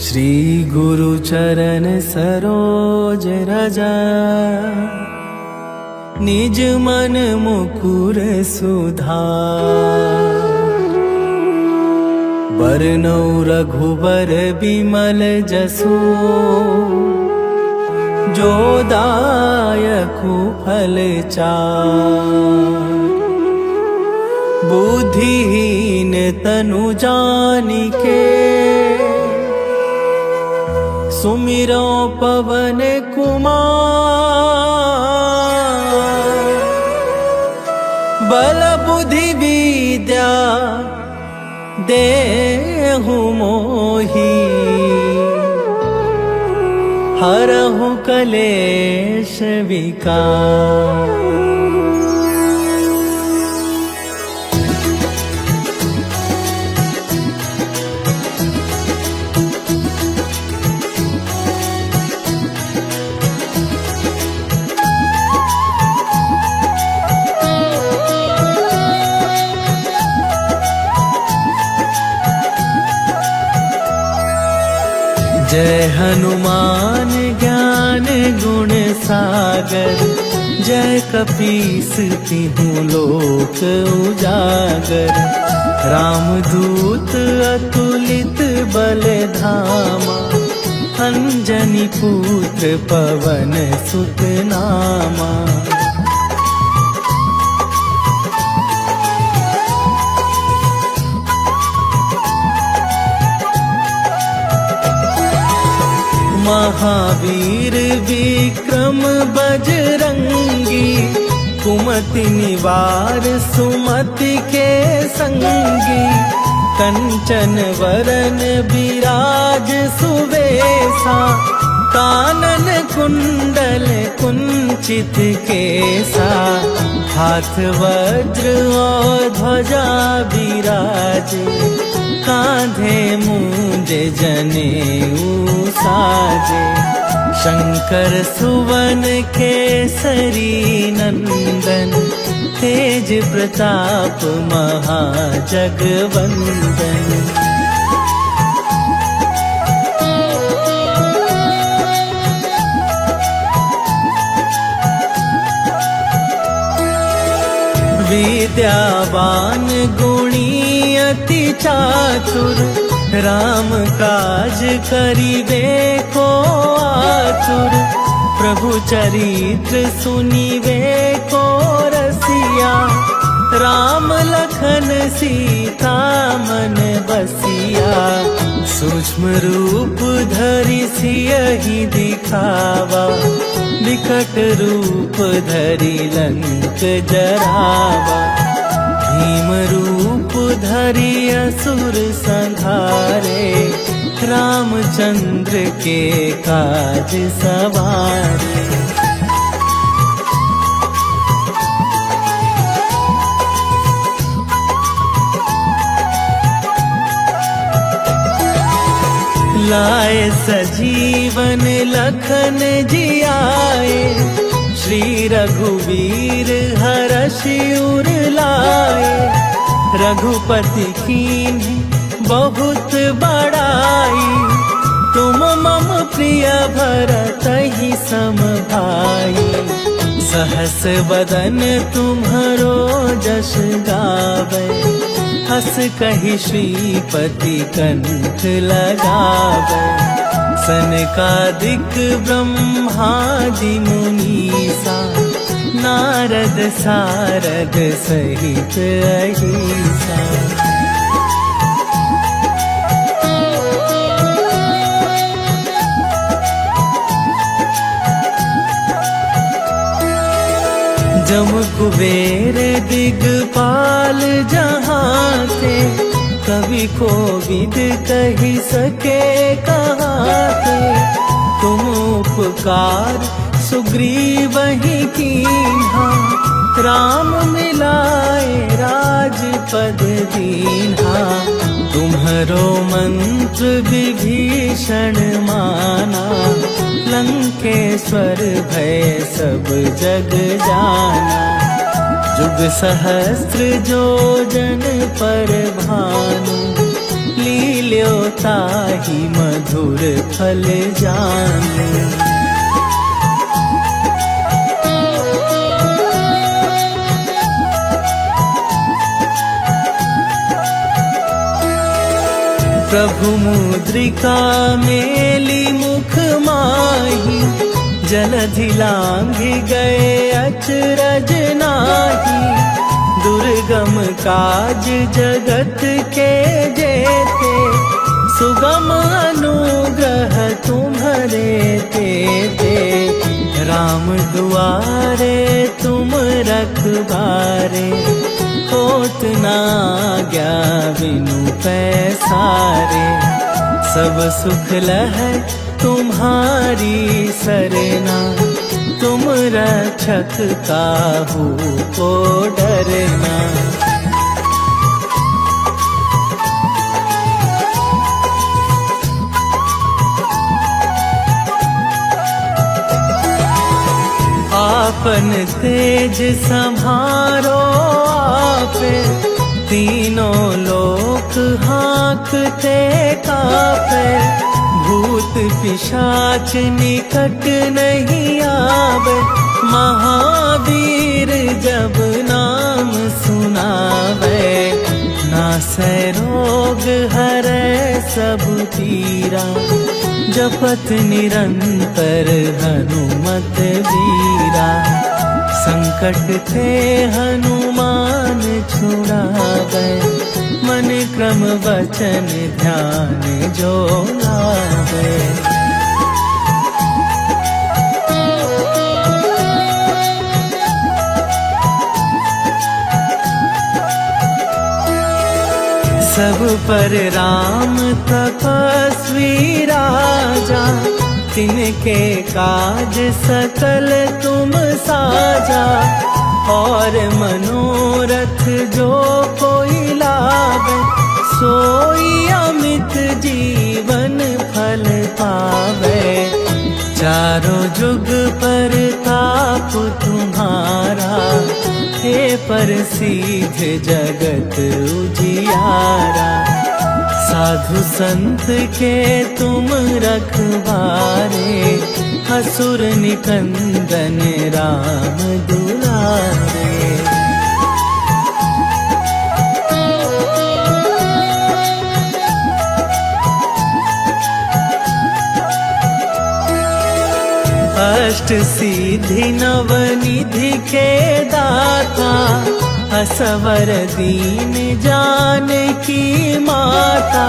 श्री गुरु चरण सरोज रज, निज मन मुकुर सुधार। बरनौ रघुबर बिमल जसु, जो दायकु फल चार। बुद्धिहीन तनु जानिके, सुमिरो पवन कुमार। बल बुद्धि विद्या देहु मोहि, हरहु कलेश विकार। जय हनुमान ज्ञान गुण सागर, जय कपीस तिहु लोक उजागर। रामदूत अतुलित बल धामा, अंजनी पुत्र पवन सुत नामा। महावीर विक्रम बजरंगी, कुमति निवार सुमति के संगी। कंचन वरन विराज सुवेशा, कानन कुंडल कुंचित केसा। हाथ वज्र और ध्वजा विराजे, कांधे मूंज जनेऊ साजे। शंकर सुवन केसरी नंदन, तेज प्रताप महाजगवंदन। विद्यावान गुणी अति चातुर, राम काज करिबे को आतुर। प्रभु चरित्र सुनिबे को रसिया, राम लखन सीता मन बसिया। सूक्ष्म रूप धरि सियहि दिखावा, विकट रूप धरि लंक जरावा। भीम रूप धरि असुर संहारे, रामचंद्र के काज सवारे। लाए सजीवन लखन जियाए, श्री रघुवीर हरषि उर लाए। रघुपति कीन्ही बहुत बड़ाई, तुम मम प्रिय भरतहि सम भाई। सहस वदन तुम्हरो जस गावे, हस कहि श्रीपति कंठ लगावे। सनकादिक ब्रह्मादि मुनीसा, नारद सारद सहित अहिसा। जम कुबेर दिगपाल जहाँ थे, कवि कोविद कही सके कहाँ थे। तुम उपकार सुग्रीवहि कीन्हा, राम मिलाए राजपद दीन्हा। तुम्हरो मंत्र विभीषण माना, लंकेश्वर भय सब जग जाना। जुग सहस्त्र जो जन ताही मधुर फल जानू। प्रभु मुद्रिका मेली मुख माही, जलधि लांघि गए अचरज नाही। दुर्गम काज जगत के जेते, सुगम अनुग्रह तुम्हारे तेते। राम दुआरे तुम रखबारे, होत ना आज्ञा बिनु पैसारे। सब सुख लहै तुम्हारी सरना, तुम रक्षक काहू को डरना। आपन तेज संभारो आपे, तीनों लोक हाँकते कापे। भूत पिशाच निकट नहीं आवे, महावीर जब नाम सुनावे। नासै रोग हरै सब पीरा, जपत निरंतर हनुमत बीरा। संकट ते हनुमान छुड़ावे, मन क्रम वचन ध्यान जो लावे। सब पर राम तपस्वी राजा, तिनके काज सकल तुम साजा। और मनोरथ जो कोई लावे, सोई अमित जीवन फल पावे। चारों जुग पर ताप तुम्हारा, हे प्रसिद्ध जगत उजियारा। साधु संत के तुम रखवारे, असुर निकंदन राम दुलारे। अष्ट सिद्धि नवनिधि के दाता, असवर दीन जानकी माता।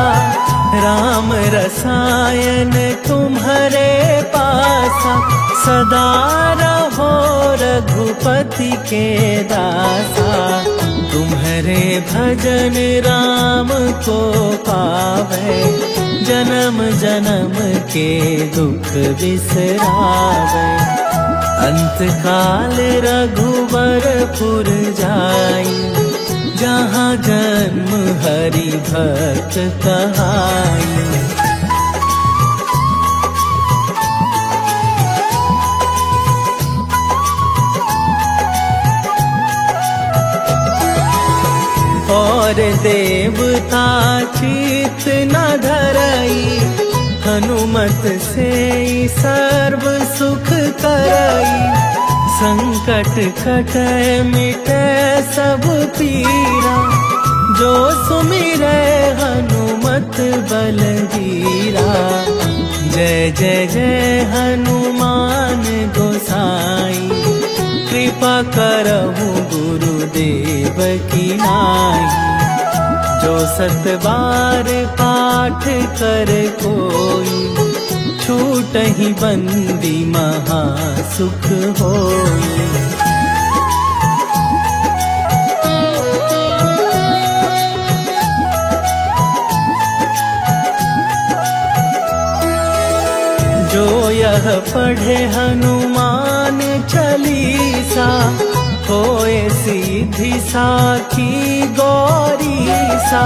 राम रसायन तुम्हारे पासा, सदा रहो रघुपति के दासा। तुम्हारे भजन राम को पावे, जन्म जन्म के दुख बिसरावे। अंत काल रघुबरपुर जाई, जहाँ जन्म हरि भक्त कहाई। और देवता चित न धरई, हनुमत से सर्व सुख करई। संकट कटै मिटै सब पीरा, जो सुमिरै हनुमत बलबीरा। जय जय जय हनुमान गोसाई, कृपा करहु गुरुदेव की नाई। जो सत बार पाठ कर कोई, छूटहि बंदी महा सुख होई। जो यह पढ़े हनुमान चालीसा, होए सिद्धि साखी गौरीसा।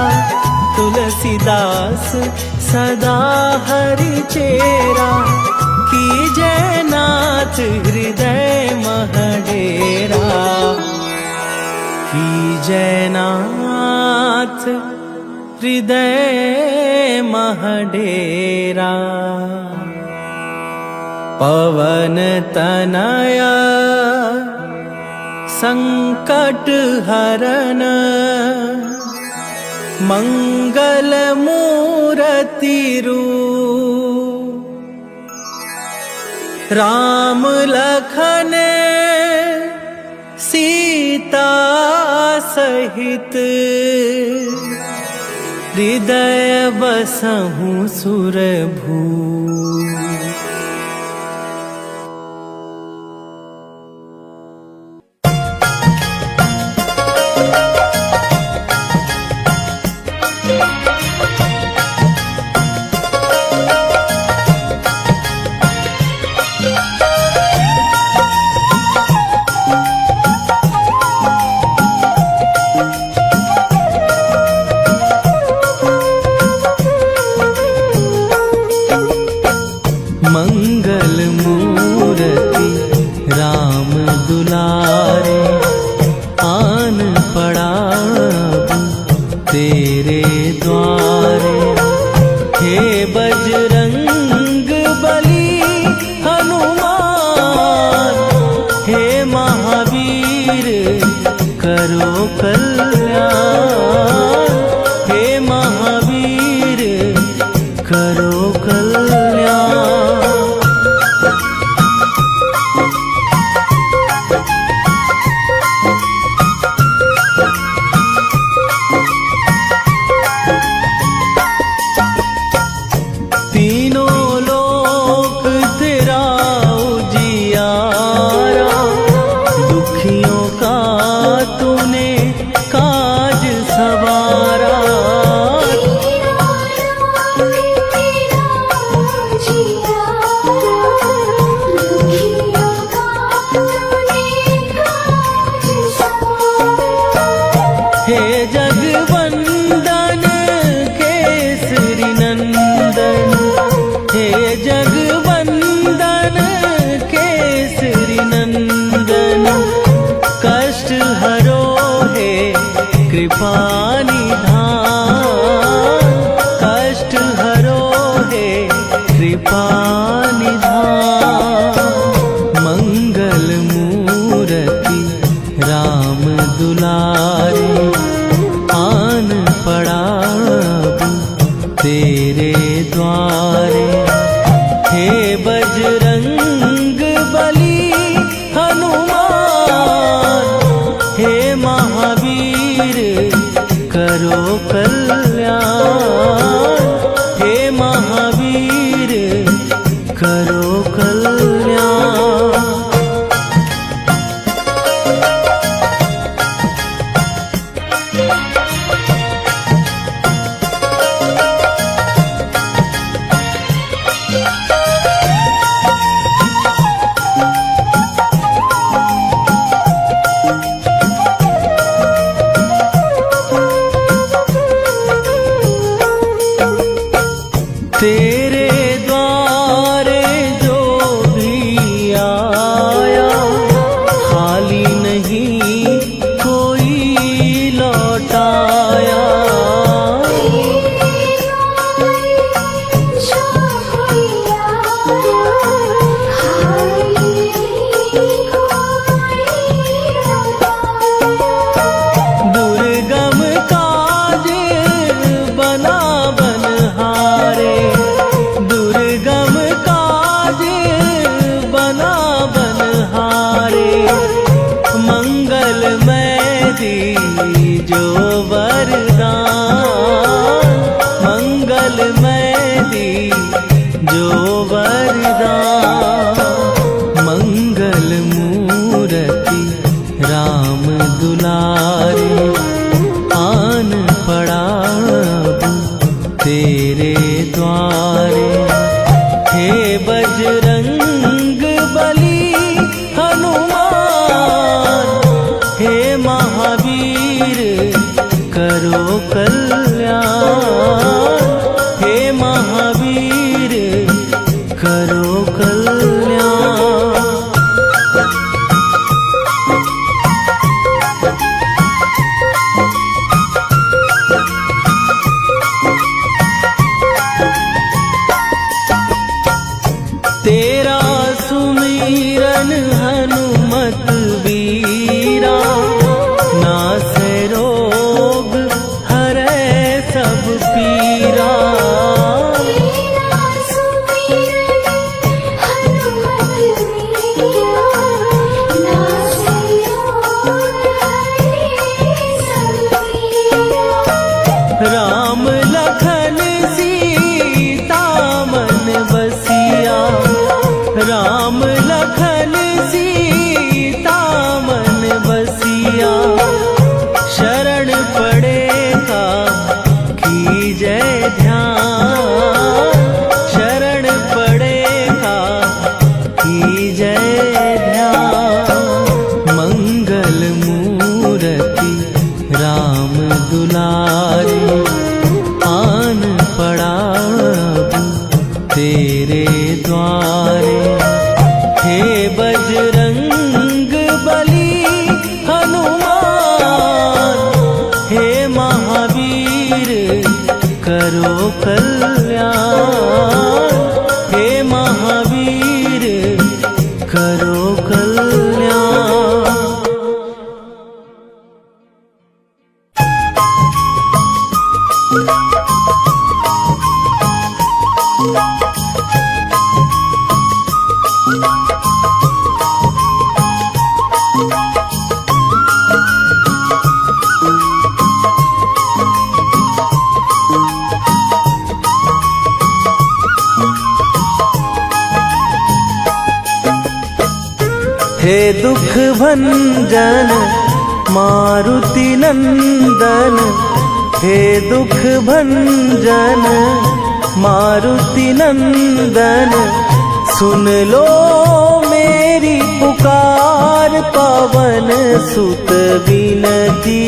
तुलसीदास सदा हरि चेरा, कीजै नाथ हृदय महडेरा। कीजै नाथ हृदय महडेरा। पवन तनया संकट हरन, मंगल मूर्ति रूप। राम लखन सीता सहित, हृदय बसहु सुरभू। मंगल मूर्ति राम दुलारे, आन पड़ा तेरे द्वारे। हे बजरंग बली हनुमान, हे महावीर करो कल्याण। हे महावीर करो कल्याण। तीनों लोक तेरा उजियारा, दुखियों का तूने काज सवारा। हे जगवंदन केसरी नंदन, हे जगवंदन केसरी नंदन। कष्ट हरो हे कृपा निधान, कष्ट हरो हे कृपा निधान। मंगल मूर्ति राम दुलारे, आन पड़ा तेरे द्वारे। हे बजरंग बली हनुमान, हे महावीर करो कल्याण। हे महावीर करो कल्याण। तेरे द्वारे जो भी आया, खाली नहीं कोई लौटाया। दुर्गम काज बना बनहारे, दुर्गम काज बना बनहारे। मंगलमय दीजो वरदान, मंगलमय दीजो वरदान। मंगल मूर्ति राम दुलारे, आन पड़ा तेरे द्वारे। हे बजरंग बली हनुमान, हे महावीर करो कल्याण। हे महावीर करो कल्याण। मन हनुमत वीरा, नासे रोग हरै सब पीरा। राम लखन सीता मन बसिया, राम लखन सीता मन बसिया। शरण पड़े का कीजय ध्यान, शरण पड़े का कीजय ध्यान। मंगल मूर्ति राम दुलारी, आन पड़ा अब तेरे द्वारे। हे बजरंग बली हनुमान, हे महावीर करो कल्याण, हे महावीर करो कल्याण। हे दुख भंजन मारुति नंदन, हे दुख भंजन मारुति नंदन। सुन लो मेरी पुकार, पवन सुत विनती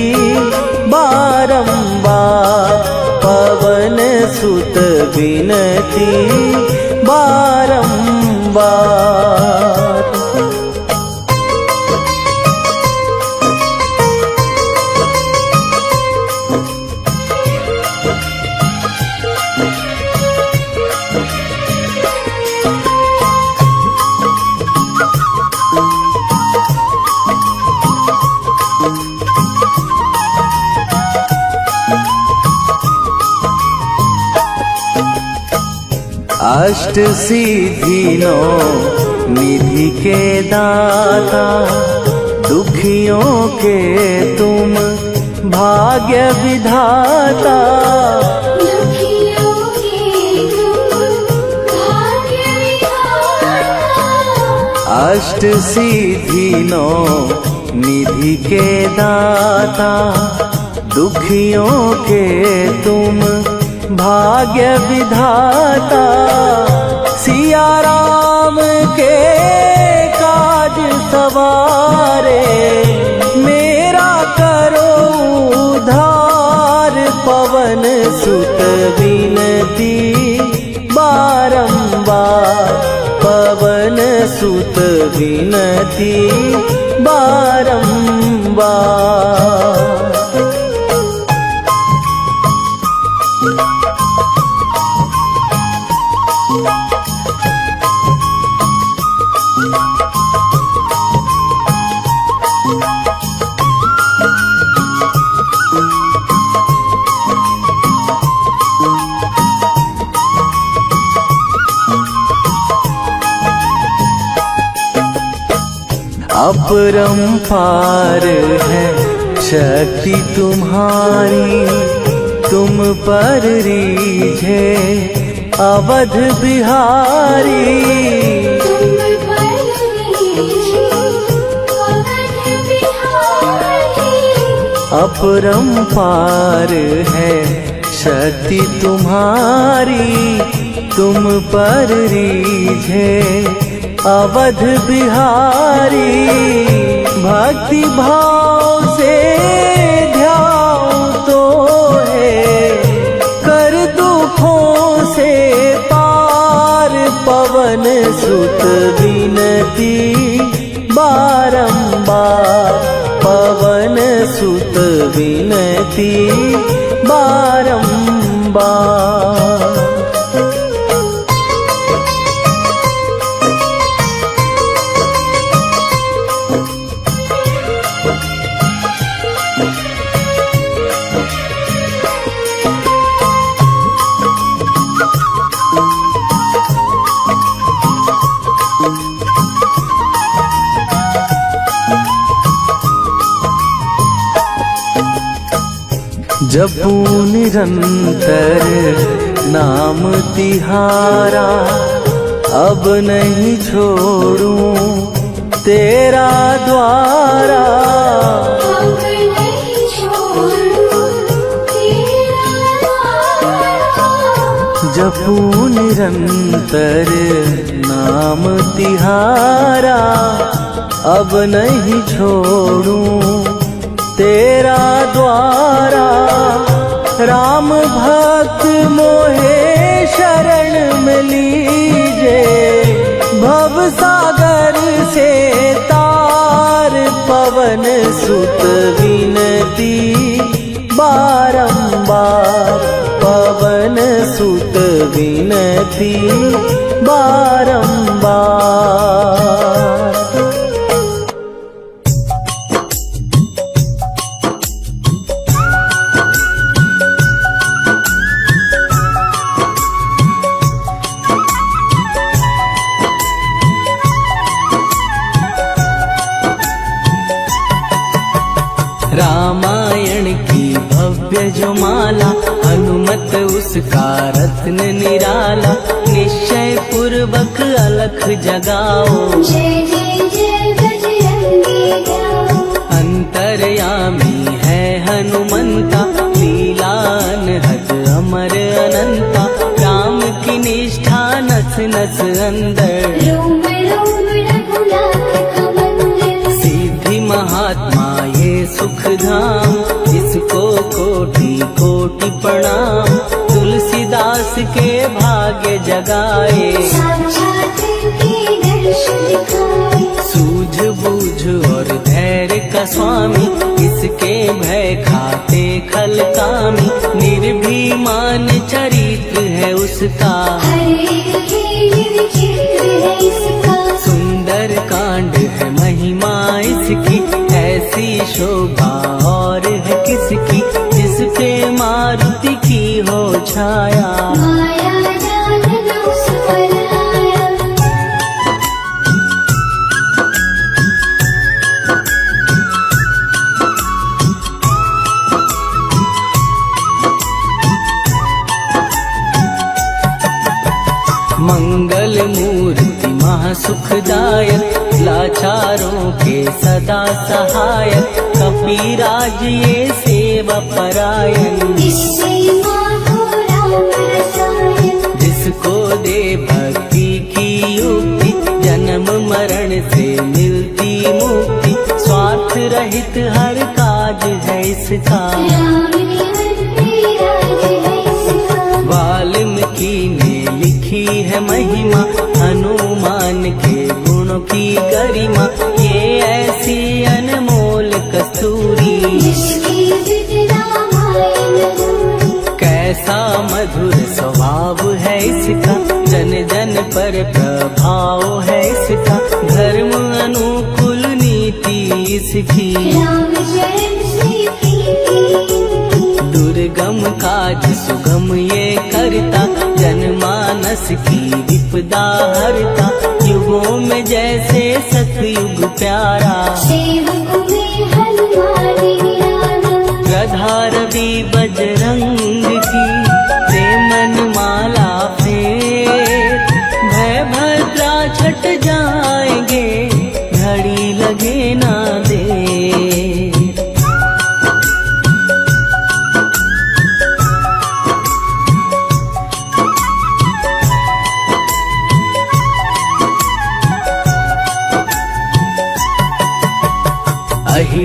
बारंबार, पवन सुत विनती बारंबार। अष्ट सिद्धि नौ निधि के दाता, दुखियों के तुम भाग्य विधाता। दुखियों के तुम भाग्य विधाता। अष्ट सिद्धि नौ निधि के दाता, दुखियों के तुम भाग्य विधाता। सिया राम के काज सवारे, मेरा करो उद्धार। पवन सुत विनती बारंबार, पवन सुत विनती बारंबार। अपरंपार है शक्ति तुम्हारी, तुम पर रीझे अवध बिहारी। तुम पर रीझे अवध बिहारी। अपरंपार है शक्ति तुम्हारी, तुम पर रीझे अवध बिहारी। भक्ति भाव से ध्याओ तो है, कर दुखों से पार। पवन सुत विनती बारंबार, पवन सुत विनती बारंबार। जपू निरंतर नाम तिहारा, अब नहीं छोड़ूं तेरा द्वारा। अब नहीं छोड़ूं तेरा द्वारा। जपू निरंतर नाम तिहारा, अब नहीं छोड़ूं तेरा द्वारा। राम भक्त मोहे शरण में लीजे, भव सागर से तार पवन सुत विनती बारंबार। पवन सुत विनती बारंबार। रामायण की भव्य जो माला, हनुमत उसका रत्न निराला। निश्चय पूर्वक अलख जगाओ, जय जय जय बजरंगी जाओ। अंतर्यामी है हनुमंता, लीला अनहद अमर अनंता। राम की निष्ठा नस नस अंदर, रोम रोम रघुनाथ का मंदिर। सिद्धि महात्मा ये सुख धाम, इसको कोटि कोटि प्रणाम। तुलसीदास के भाग्य जगाए, साक्षात के दर्शन दिखाए। सूझ बूझ और धैर्य का स्वामी, इसके भय खाते खल कामी। निर्भीमान चरित्र है उसका, हरे खेल विचित्र है इसका। सुंदर कांड है महिमा इसकी। ऐसी शोभा और है किसकी, जिस पे मारुति की हो छाया। माया जाल न उस पर आया। मंगल मूर्ति महासुखदायक, लाचारों के सदा सहायक। कपीराज ये सेवा परायण, इससे माधो राम रसायन। जिसको दे भक्ति की युक्ति, जन्म मरण से मिलती मुक्ति। स्वार्थ रहित हर काज है इसका, राम निवन राज है इसका। वाल्मीकि ने लिखी है महिमा, हनुमान के गुणों की गरिमा। ये ऐसी अनमोल कस्तूरी, जिसकी जिद रामायण दूरी। कैसा मधुर स्वभाव है इसका, जन जन पर प्रभाव है इसका। धर्म अनुकूल नीति इसकी, राम शरण से प्रीति। दुर्गम काज सुगम ये करता, जनमानस की विपदा हरता। युगों में जैसे सतयुग प्यारा, सेवक में हनुमान न्यारा। गधा रवि बजरंग की, प्रेमन माला फेर। भय भद्रा छट जाएंगे, घड़ी लगे ना दे।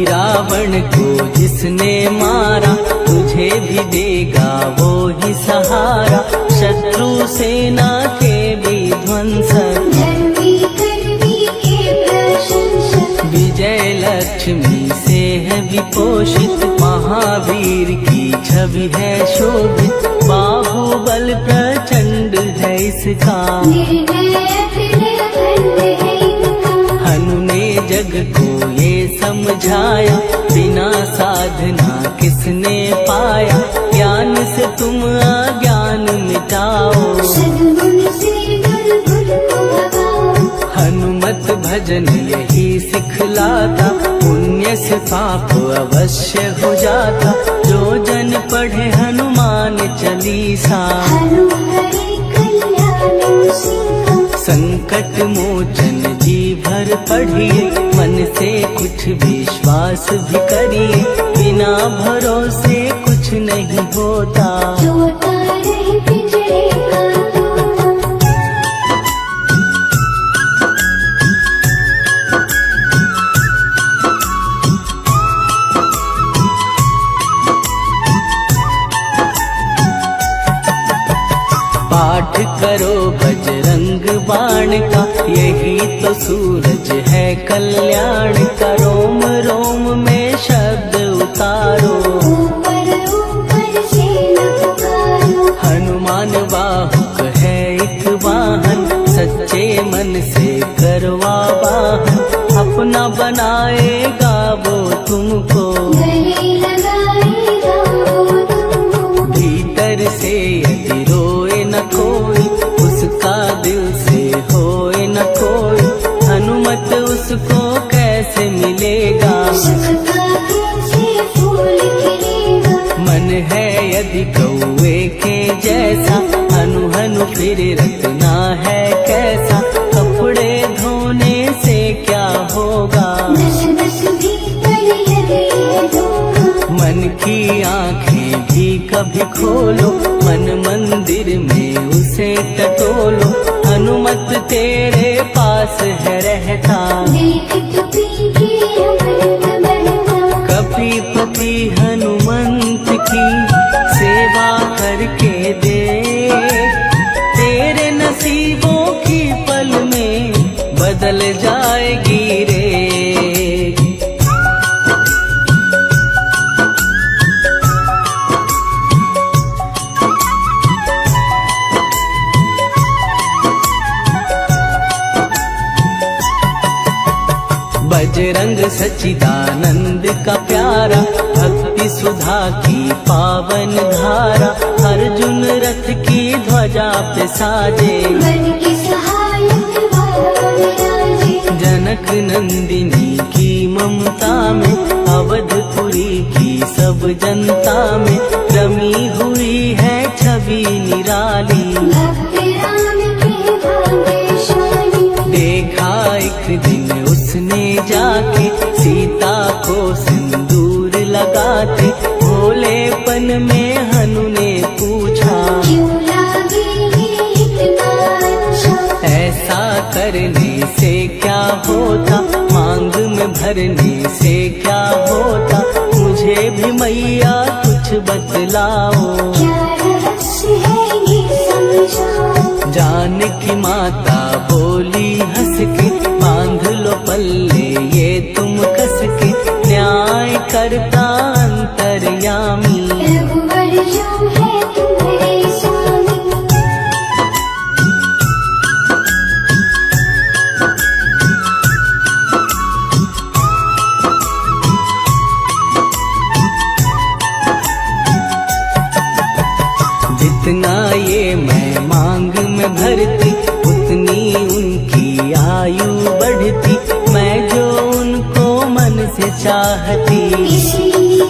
रावण को जिसने मारा, तुझे भी देगा वो ही सहारा। शत्रु सेना के विध्वंसक, धर्मी कर्मी के प्रशंसक। विजय लक्ष्मी से है विपोषित। महावीर की छवि है शोभित, बाहुबल प्रचंड है इसका। निर्णय अखंड है इनका। हनु ने जग को ये समझाया, बिना साधना किसने पाया। ज्ञान से तुम अज्ञान मिटाओ, सद्गुण से दुर्गुण को भगाओ। हनुमत भजन यही सिखलाता, पुण्य से पाप अवश्य हो जाता। जो जन पढ़ है हनुमान चालीसा। हनु हरे कल्याण सिंह संकट मोचन जी भर पढ़िए, मन से कुछ विश्वास भी करिए, बिना भरोसे कुछ नहीं होता। जोता रहे पिंजरे का तोता। पाठ करो बजरंग बाण का, यही तो सूरज है कल्याण का। रोम रोम में शब्द उतारो, ऊपर ऊपर से न पुकारो। हनुमान बाहुक है एक वाहन, सच्चे मन से करवा वाहन। अपना बनाएगा वो तुमको, गले लगाएगा वो तुमको। भीतर से यदि रोए न कोई, उसका दिल से होए न कोई। हनुमत उसको कैसे मिलेगा, सुख का कैसे फूल खिलेगा। मन है यदि कौवे के जैसा, हनु हनु फिर रखना है कैसा। कपड़े धोने से क्या होगा, दस दस भीतर यदि है धोखा। मन की आंखें भी कभी खोलो, मन मंदिर में उसे टटोलो। हनुमत तेरे पास है रहता, देख कपी के अमृत बनता। कपीपति हनुमंत की सेवा करके दे, तेरे नसीबों की पल में बदल जाएगी रे। बजरंग सच्चिदानंद का प्यारा, भक्ति सुधा की पावन धारा। अर्जुन रथ की ध्वजा पे साजे, मन के सहायक भगवान राजे। जनक नंदिनी की ममता में, अवधपुरी की सब जनता में रमी हुई है छवि निराली। भक्त राम के भाग्यशाली। देखा एक दिन उसने जाके, सीता को सिंदूर लगाते। भोलेपन में हनु ने पूछा, क्यों लागे ये इतना अच्छा। ऐसा करने से क्या होता, मांग में भरने से क्या होता। मुझे भी मैया कुछ बतलाओ, क्या रहस्य है ये समझाओ। जानकी माता बोली हंस के, बांध लो पल्ले ये तुम कस के। न्याय करता अंतर्यामी, रघुवर जो है तुम्हारे स्वामी। जितना ये मैं मांग में भरती, उतनी उनकी आयु बढ़ती। मैं जो उनको मन से चाहती, इसलिए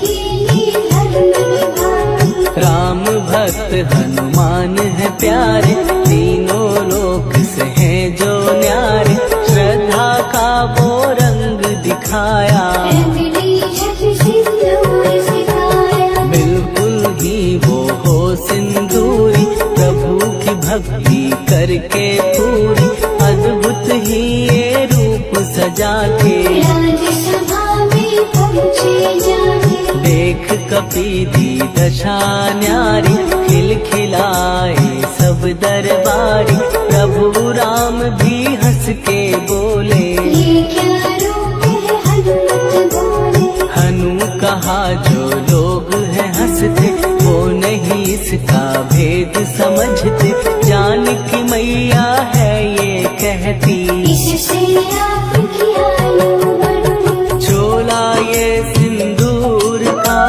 ये धर्म निभाती। राम भक्त हनुमान है प्यारे, तीनों लोक से हैं जो न्यारे। श्रद्धा का वो रंग दिखाया, रंगली छत सिंदूर सिखाया। बिल्कुल ही वो हो सिंदूरी, प्रभु की भक्ति करके पूरी। अद्भुत ही ये रूप सजा के, राज्यसभा में पहुँचे जाके। देख कपीदी दशा न्यारी, खिलखिलाए सब दरबारी। प्रभु राम भी हंस के बोले, ये क्या रूप है हनुमत बोले। हनु कहा जो लोग हैं हंसते, वो नहीं इसका भेद समझते। जानकी मैया है ये कहती, इससे आपकी आयु बढ़ती। चोला ये सिंदूर का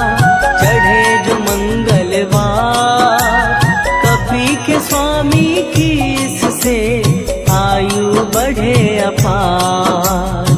चढ़े जो मंगलवार। कपी के स्वामी की इससे आयु बढ़े अपार।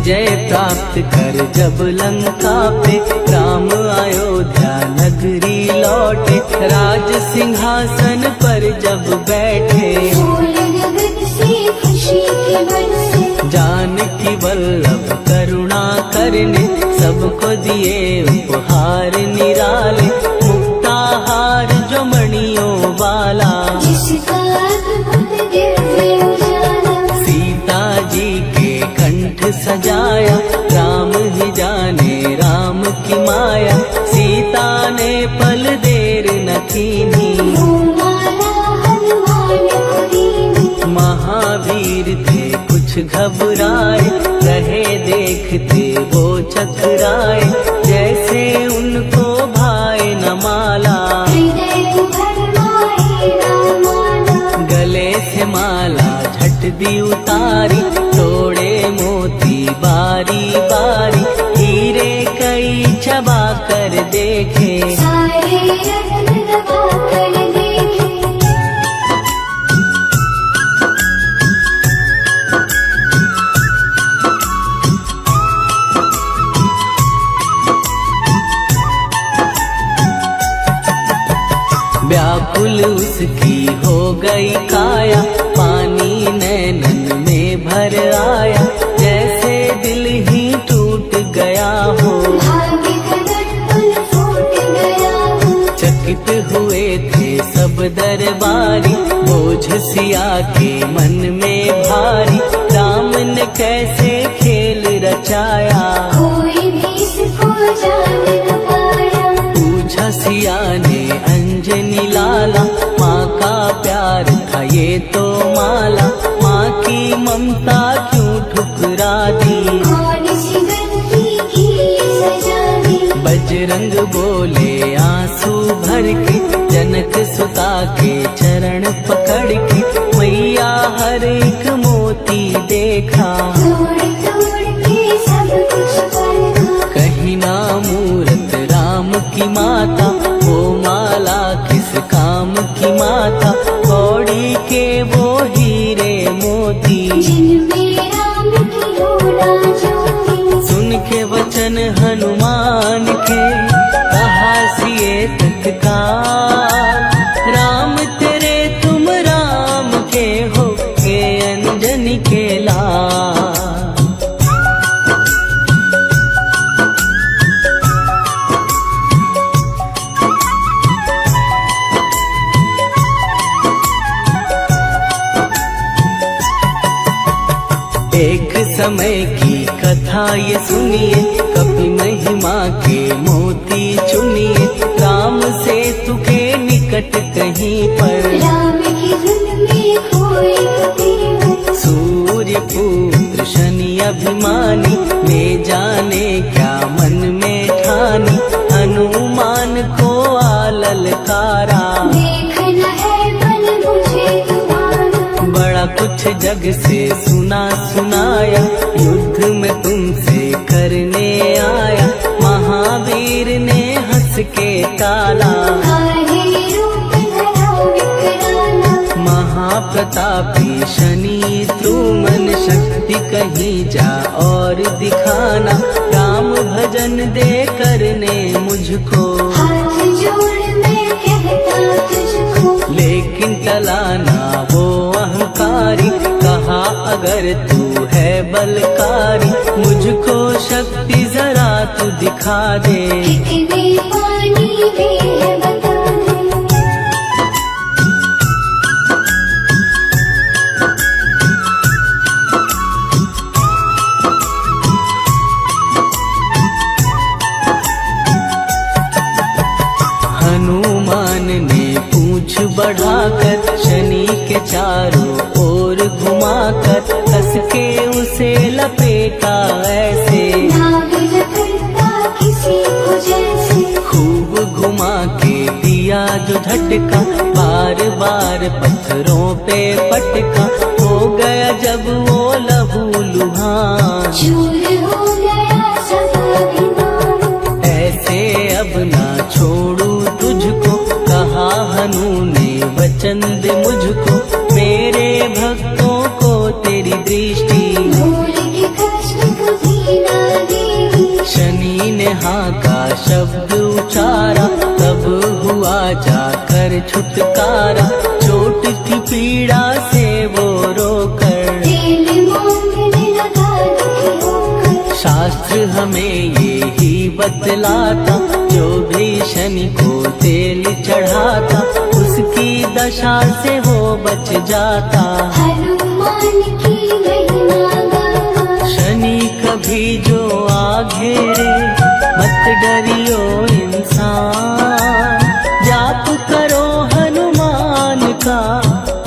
विजय प्राप्त कर जब लंका पे राम अयोध्या नगरी लौटे, राज सिंहासन पर जब बैठे, फूल लगन से खुशी के बरसे, जानकी वल्लभ करुणा करने, सबको दिए उपहार निराले, मुक्ताहार जो मणियों वाला, जिसका अद्भुत दिव्य उजाला, सीता जी के कंठ सजाया, राम ही जाने राम की माया, सीता ने पल देर न कीन्ही, वो माला हनुमान को दीनी, महावीर थे कुछ घबराए, रहे देखते वो चकराए, जैसे उनको भाए न माला, हृदय भरमाए रामाला, गले से माला झट दी उतारी, तोड़े मोती बारी बारी, हीरे कई चबा कर देखे, सारे रत्न दबा कर देखे, व्याकुल उसकी हो गई काया, पानी नैनन में भर आया, जैसे दिल ही टूट गया हो, भाग्य का दर्पण फूट गया हो, चकित हुए थे सब दरबारी, बोझ सिया के मन में भारी, राम ने कैसे खेल रचाया, कोई भी इसको जान न पाया, पूछा सिया ने अंजनी लाला, माँ का प्यार था ये तो माला, माँ की ममता क्यों ठुकरा दी, कौन सी गलती की सजा दी, बजरंग बोले आंसू भर के, जनक सुता के चरण पकड़ के, मैया हर एक मोती देखा, तोड़ तोड़ के सब कुछ परखा, कहीं ना मूरत राम की माता, वो माला किस काम की माता, कौड़ी के वो हीरे मोती, जिनमें राम की होना ज्योति, सुन के वचन हनुमान के, कहा सिए तत्काल, राम तेरे तुम राम के हो के अंजनी के लाल। एक समय की कथा ये सुनिए, कपि महिमा के मोती चुनिए, राम सेतु के निकट कहीं पर, राम की धुन में खोए कबीर, सूर्य पुत्र शनि अभिमानी, ने जाने क्या मन में ठानी, हनुमान को आललकारा, देखना है बल मुझे तुम्हारा, बड़ा कुछ जग से सुना सुनाया, युद्ध में तुमसे करने आया, महावीर ने हंस के टाला, काहे रूप धरा विकराला, महाप्रतापी शनि द्रुमन, शक्ति कहीं जा और दिखाना, राम भजन दे करने मुझको, हाथ जोड़ मैं कहता तुझको, लेकिन टलाना वो अहंकारी, कहा अगर तू है बलकारी, मुझको शक्ति जरा तू दिखा दे, कितने पानी भी है बता दे, हनुमान ने पूछ बढ़ाकर, शनि के चारों ओर घुमाकर, कस के उसे लपेटा ऐसे, नाग लकड़ता किसी को जैसे, खूब घुमा के दिया जो झटका, बार बार पत्थरों पे पटका, हो गया जब वो लहूलुहान, चूर हो गया सब अभिमान, ऐसे अब ना छोड़ू तुझको, कहा हनु ने वचन दे मुझको, मेरे भक्तों को तेरी दृष्टि, भूल के कष्ट कभी हाँ का शब्द उचारा, तब हुआ जाकर छुटकारा। चोट की पीड़ा से वो रोकर तेल मांगने लगा दुखी होकर। शास्त्र हमें ये ही बतलाता, जो भी शनि को तेल चढ़ाता, उसकी दशा से वो बच जाता। हनुमान की महिमा गाता। शनि कभी जो आ घेरे, मत डरियो इंसान। जाप करो हनुमान का,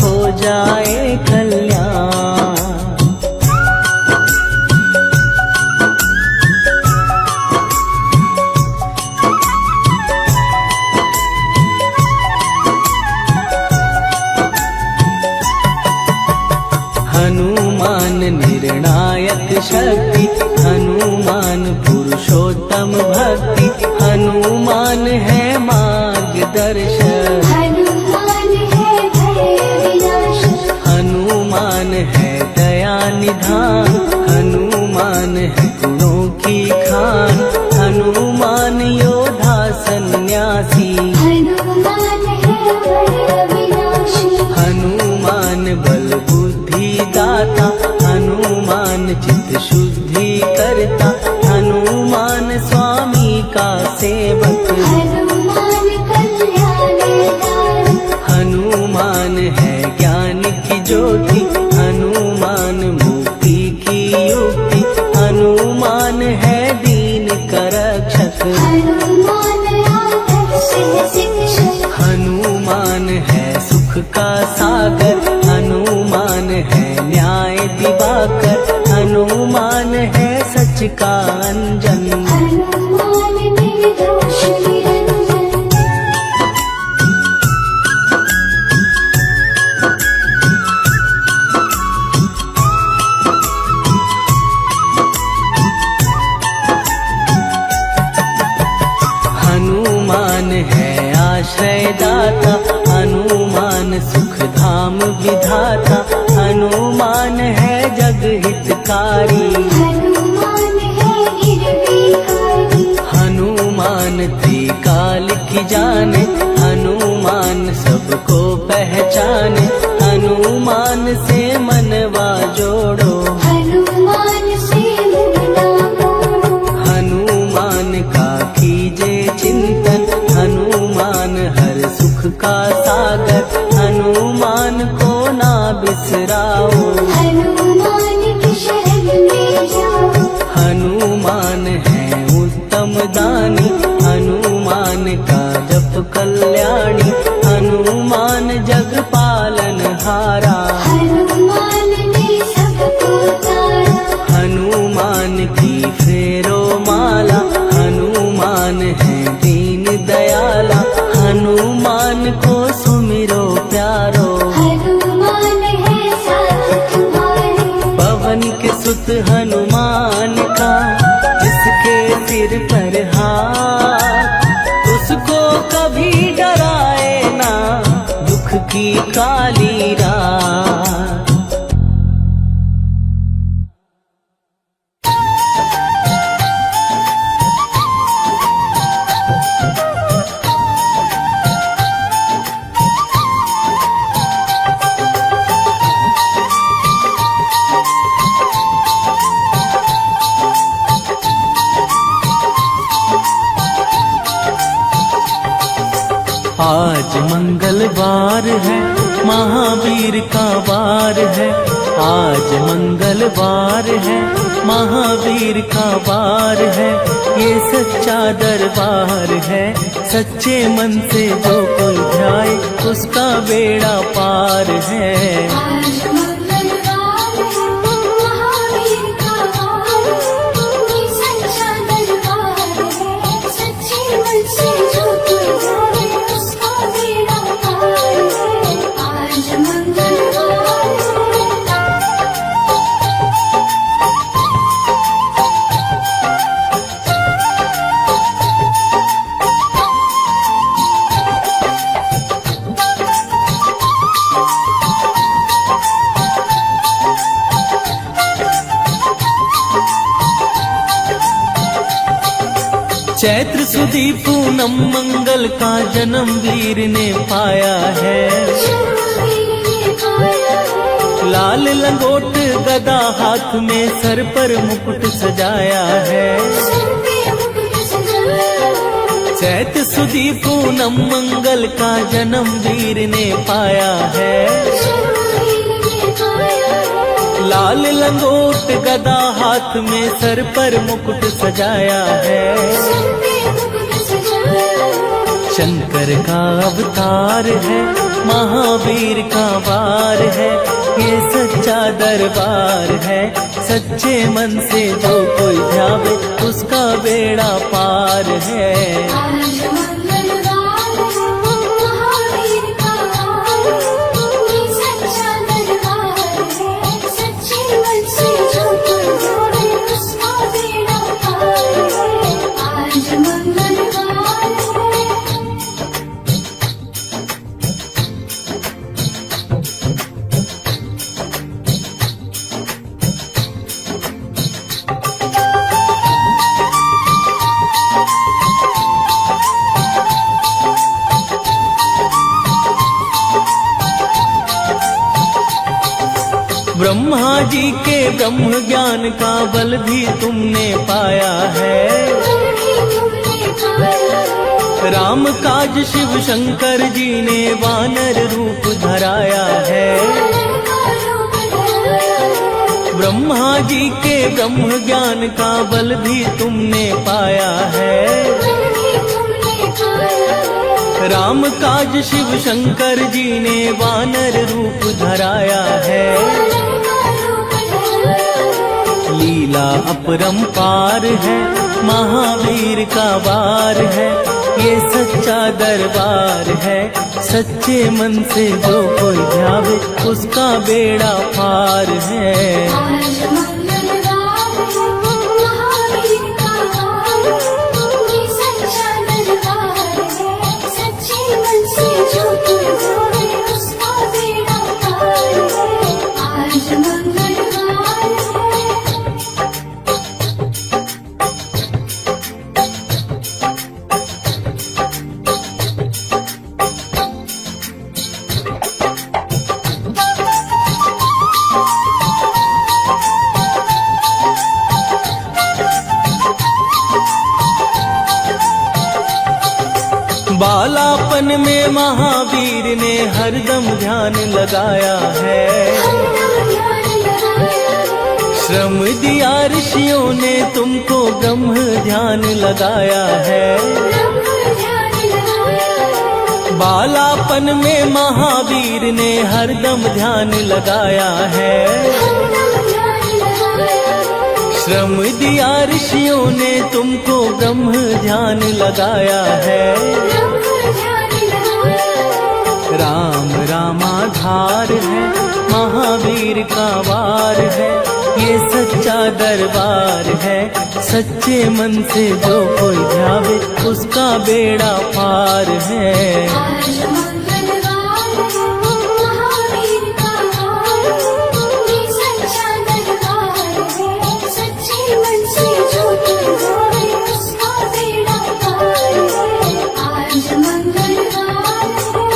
हो जाए कल्याण। हनुमान निर्णायक शक्ति, हनुमान पुरुषोत्तम भक्ति, हनुमान है मार्गदर्शक। हनुमान है भय विनाशक। हनुमान है दया निधान, हनुमान है गुणों की खान। हनुमान योद्धा सन्यासी, हनुमान है भय विनाशी। हनुमान बल बुद्धि दाता, हनुमान चित्त शुद्धि करता। हनुमान स्वामी का सेवक, हनुमान कल्याणकारी। हनुमान है ज्ञान की ज्योति, हनुमान मुक्ति की युक्ति। हनुमान है दीन का रक्षक, हनुमान आदर्श है शिक्षक। हनुमान है सुख का सागर, हनुमान है न्याय दिवाकर। हनुमान है सच का अंजन, हनुमान निर्दोष निरंजन। हनुमान है आश्रय दाता, हनुमान सुख धाम विधाता। हनुमान है जग हितकारी, हनुमान है निर्विकारी। हनुमान त्रिकाल की जाने, हनुमान सबको पहचाने। हनुमान से मनवा जोड़ो, हनुमान से मुक्ता मोड़ो। हनुमान का कीजे चिंतन। हनुमान हर सुख का सागर, हनुमान को ना बिसराओ। हनुमान की शरण में जाओ। हनुमान है उत्तम दानी, हनुमान का जप कल्याणी। हनुमान जग पालन हारा, हनुमान ने सबको तारा। हनुमान की फेरो माला। हनुमान है दीन दयाला, हनुमान को सुमिरो प्यारो। हनुमान है साथ तुम्हारे। पवन के सुत हनुमान का, जिसके सिर पर हाथ, उसको कभी डराए ना दुख की काली रात। आज मंगलवार है, महावीर का वार है। आज मंगलवार है, महावीर का वार है। ये सच्चा दरबार है, सच्चे मन से जो कोई ध्याए, उसका बेड़ा पार है। आज मंगलवार है, महावीर का वार है। ये सच्चा दरबार है, सच्चे मन से जो कोई जाए, उसका बेड़ा पार है। आज मंगलवार है। चैत्र सुदी पूनम मंगल का जन्म वीर ने पाया है। लाल लंगोट गदा हाथ में सर पर मुकुट सजाया है। चैत्र सुदी पूनम मंगल का जन्म वीर ने पाया है। लाल लंगोट गदा हाथ में सर पर मुकुट सजाया है। शंकर का अवतार है, महावीर का वार है, ये सच्चा दरबार है। सच्चे मन से जो कोई ध्यावे उसका बेड़ा पार है। आज मंगलवार महावीर का वार, ये सच्चा दरबार है। सच्चे मन से जो कोई ध्यावे उसका बेड़ा पार है। आज मंगलवार है। ब्रह्मा जी के ब्रह्म ज्ञान का बल भी तुमने पाया है। राम काज शिव शंकर जी ने वानर रूप धराया है। ब्रह्मा जी के ब्रह्म ज्ञान का बल भी तुमने पाया है। राम काज शिव शंकर जी ने वानर रूप धराया है। लीला अपरंपार है, महावीर का वार है, ये सच्चा दरबार है। सच्चे मन से जो कोई ध्यावे उसका बेड़ा पार है। आज मंगलवार महावीर का वार, ये सच्चा दरबार है। सच्चे मन से जो कोई ध्यावे उसका बेड़ा पार है। आज मंगलवार है। बालापन में महावीर ने हरदम ध्यान लगाया है। श्रम दिया ऋषियों ने तुमको ब्रह्म ध्यान लगाया है। बालापन में महावीर ने हरदम ध्यान लगाया है। श्रम दिया ऋषियों ने तुमको ब्रह्म ध्यान लगाया है। राम रामाधार है, महावीर का वार है, ये सच्चा दरबार है। सच्चे मन से जो कोई ध्यावे उसका बेड़ा पार है। आज मंगलवार महावीर का वार, ये सच्चा दरबार है। सच्चे मन से जो कोई ध्यावे उसका बेड़ा पार है। आज मंगलवार है।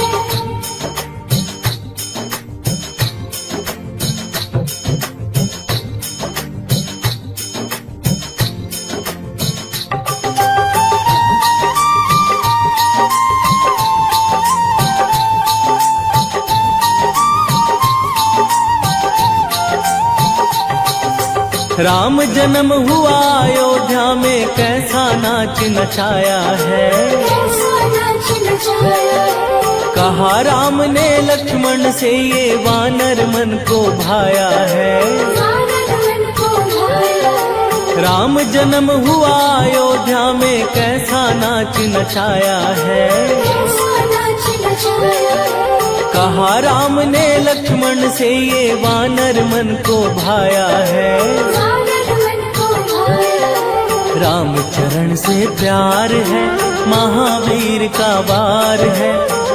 राम जन्म हुआ अयोध्या में, कैसा नाच नचाया है। कहा राम ने लक्ष्मण से ये वानर मन को भाया है। राम जन्म हुआ अयोध्या में, कैसा नाच नचाया है। कहा राम ने लक्ष्मण से ये वानर मन को भाया है। राम चरण से प्यार है, महावीर का वार है,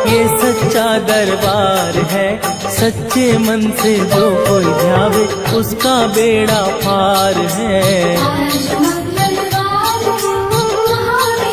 ये सच्चा दरबार है। सच्चे मन से जो कोई ध्यावे उसका बेड़ा पार है। आज मंगलवार महावीर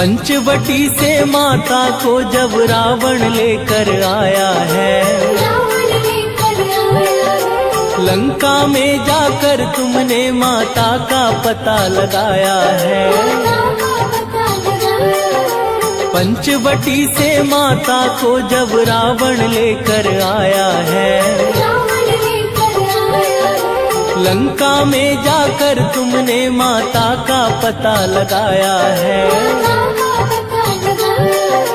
पंचवटी से माता को जब रावण लेकर आया है, रावण लेकर आया है। लंका में जाकर तुमने माता का पता लगाया है। माता का पता लगाया है। पंचवटी से माता को जब रावण लेकर आया है, रावण लेकर आया है। लंका में जाकर तुमने माता का पता लगाया है। माता का पता लगाया है।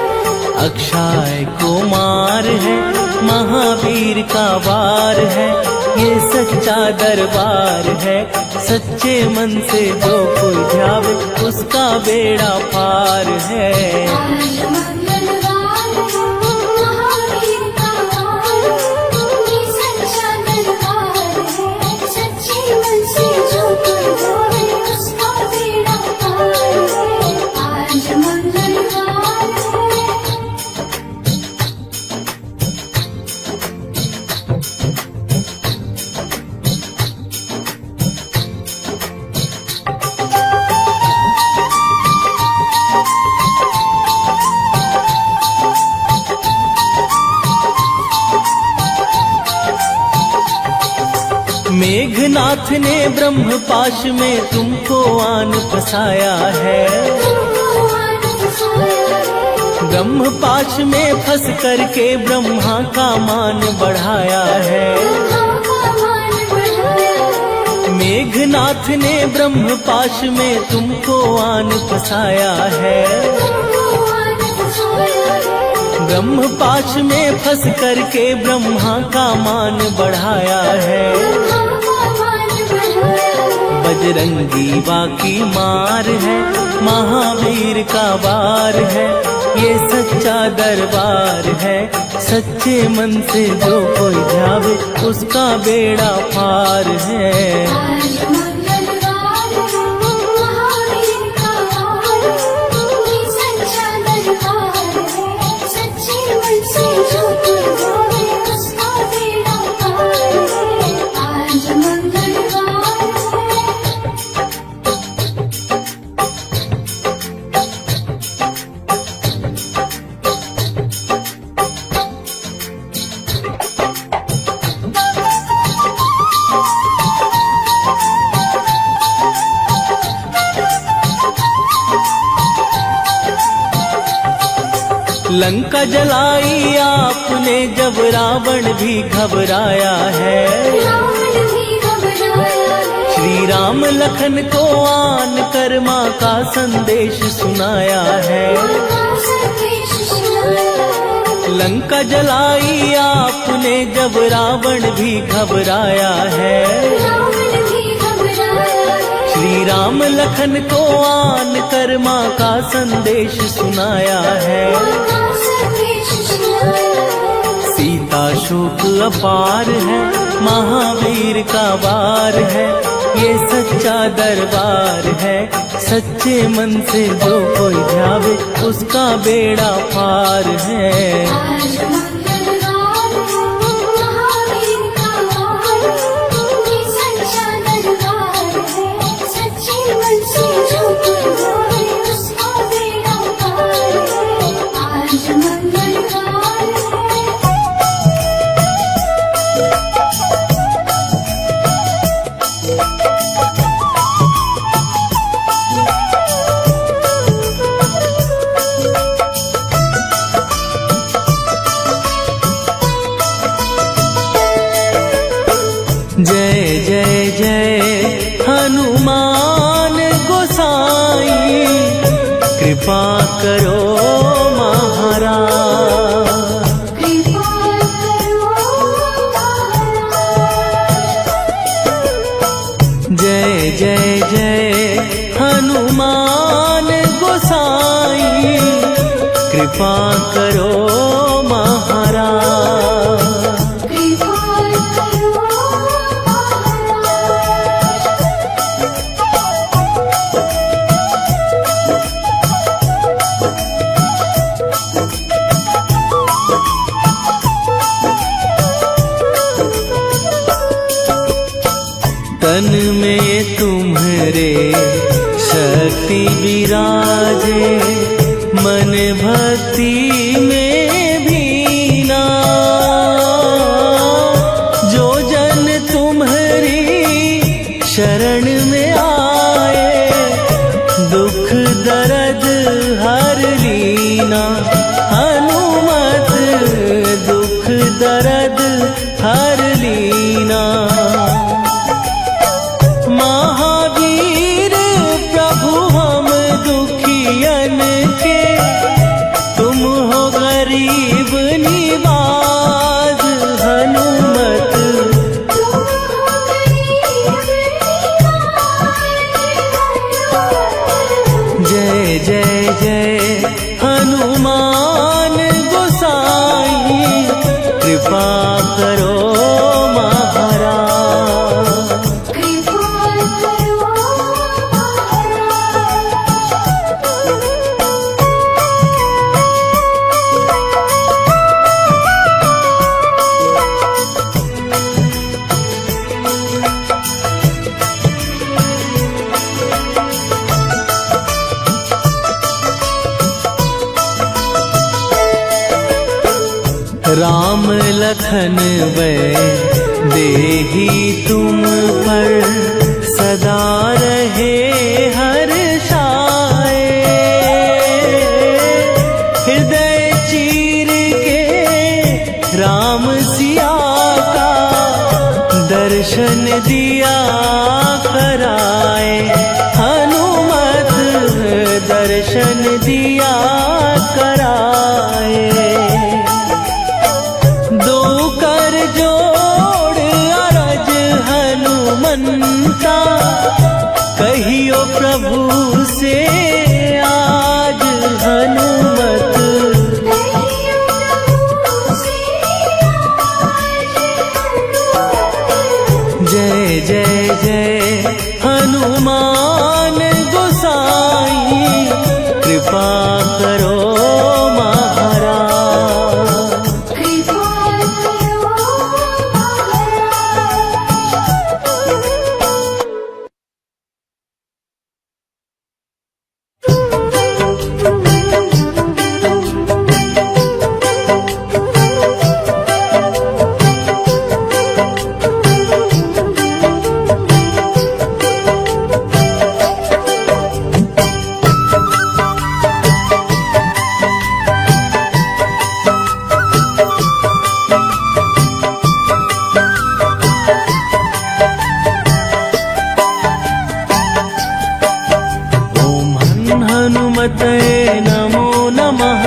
अक्षय कुमार है, महावीर का वार है, ये सच्चा दरबार है। सच्चे मन से जो कोई ध्यावे उसका बेड़ा पार है। आज मंगलवार है, महावीर का वार, ये सच्चा दरबार है। सच्चे मन से जो कोई ध्यावे उसका बेड़ा पार है। आज मंगलवार है। मेघनाथ ने ब्रह्मपाश में तुमको आन फसाया है। ब्रह्मपाश में फंस करके ब्रह्मा का मान बढ़ाया है। मेघनाथ ने ब्रह्मपाश में तुमको आन फसाया है। ब्रह्मपाश में फंस करके ब्रह्मा का मान बढ़ाया है। बजरंगी बाकी मार है, महावीर का वार है, ये सच्चा दरबार है। सच्चे मन से जो कोई ध्यावे उसका बेड़ा पार है। आज मंगलवार है, महावीर का वार, ये सच्चा दरबार है। सच्चे मन से जो कोई ध्यावे उसका बेड़ा पार है। आज मंगलवार है। लंका जलाई आपने जब रावण भी घबराया है। रावण भी घबराया है। श्री राम लखन को आन कर माँ का संदेश सुनाया है। संदेश सुनाया है। लंका जलाई आपने जब रावण भी घबराया है। रावण भी घबराया है। श्री राम लखन को आन कर माँ का संदेश सुनाया है। संदेश सुनाया है। सीता शोक अपार है, महावीर का वार है, ये सच्चा दरबार है। सच्चे मन से जो कोई ध्यावे उसका बेड़ा पार है। आज मंगलवार है, महावीर का वार, ये सच्चा दरबार है। सच्चे मन से जो कोई ध्यावे उसका बेड़ा पार है। आज मंगलवार है। जय जय जय हनुमान गोसाई, कृपा करो महाराज। कृपा करो जय जय जय हनुमान गोसाई, कृपा करो महाराज। कृपा करो तन में तुम्हारे शक्ति विराजे, मन भक्ति में भीना, जो जन तुम्हारी शरण में आए, दुख दर्द हर लीना। हनुमत दुख दर्द हर लीना। महावीर प्रभु हम दुखियन के, तुम हो गरीब निवाज। हनुमत जय जय जय हनुमान गोसाई, कृपा करो महाराज। राम लखन वै देही तुम पर, सदा रहे हर्षाए। हृदय चीर के राम सिया का, दर्शन दिया कराए। हनुमत दर्शन दिया कराए। दो कर जोड़ अरज हनुमंता, कहियो प्रभु से आज। हनुमत जय जय जय हनुमान गोसाई, कृपा करो महाराज। हनुमते नमो नमः,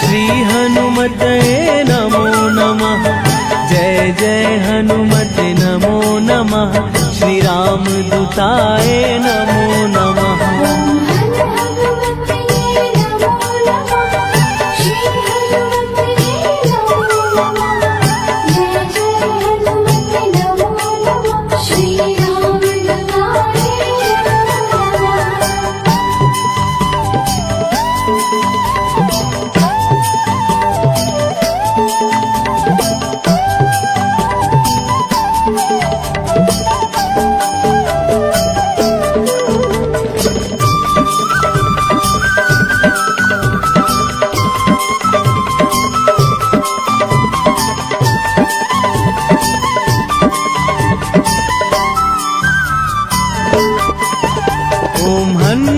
श्री हनुमते नमो नमः। जय जय हनुमते नमो नमः, श्री राम दूताय नमो नमः।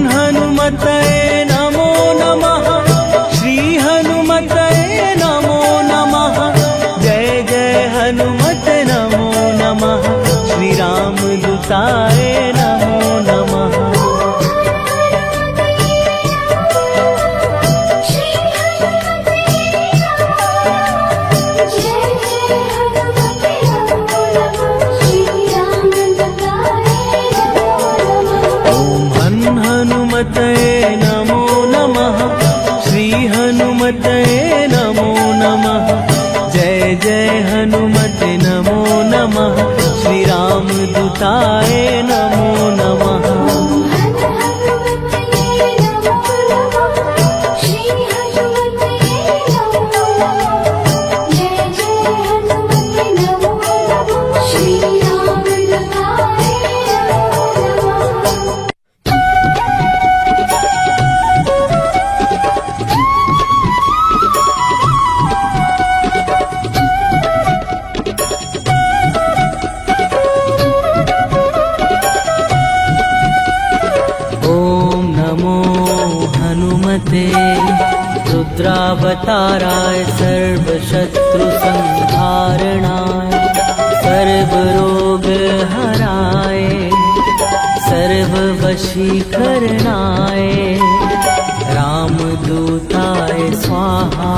हनुमते नमो नमः, श्री हनुमते नमो नमः। जय जय हनुमते नमो नमः, श्री राम दूताय नमो नमः। हनुमते नमो नमः, श्री हनुमते नमो नमः। जय जय हनुमते नमो नमः, श्री राम दूताय नमो नमः। नमस्ते रुद्रावताराय सर्वशत्रु संहारणाय सर्वरोग हराय सर्ववशीकरणाय रामदूताय स्वाहा।